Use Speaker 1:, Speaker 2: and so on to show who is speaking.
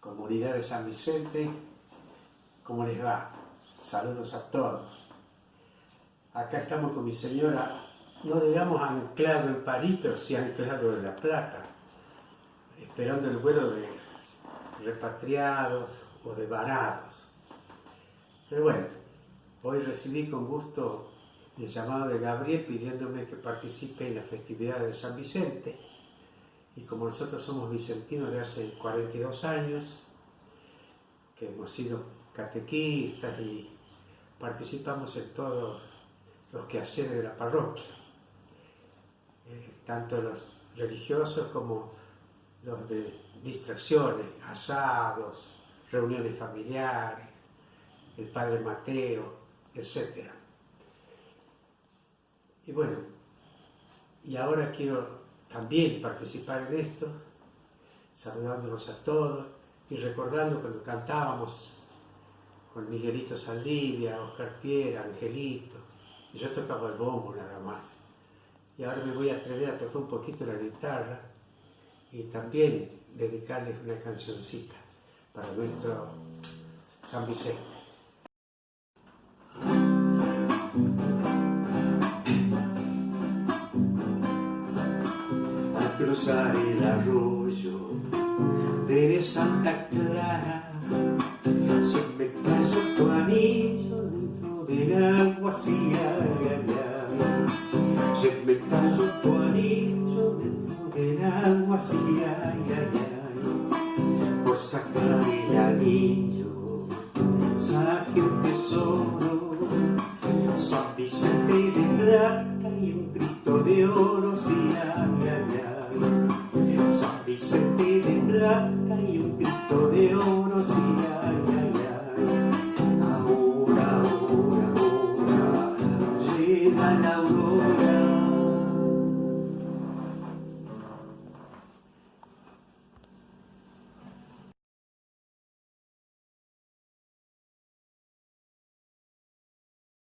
Speaker 1: Comunidad de San Vicente, ¿cómo les va? Saludos a todos. Acá estamos con mi señora, no digamos anclado en París, pero sí anclado en La Plata, esperando el vuelo de repatriados o de varados. Pero bueno, hoy recibí con gusto el llamado de Gabriel pidiéndome que participe en la festividad de San Vicente. Y como nosotros somos vicentinos de hace 42 años, que hemos sido catequistas y participamos en todos los quehaceres de la parroquia, tanto los religiosos como los de distracciones, asados, reuniones familiares, el Padre Mateo, etc. Y bueno, y ahora quiero también participar en esto, saludándonos a todos y recordando cuando cantábamos con Miguelito Saldivia, Oscar Piera, Angelito, y yo tocaba el bombo nada más. Y ahora me voy a atrever a tocar un poquito la guitarra y también dedicarles una cancioncita para nuestro San Vicente. Cruzar el arroyo de Santa Clara, se me cayó tu anillo dentro del agua, sí, ay, ay, ay. Se me cayó tu anillo dentro del agua, sí, ay, ay, ay. Por sacar el anillo saqué un tesoro, San Vicente de plata y un Cristo de oro, sí, ay, ay, ay. San Vicente de plata y un Cristo de oro, sí, ay,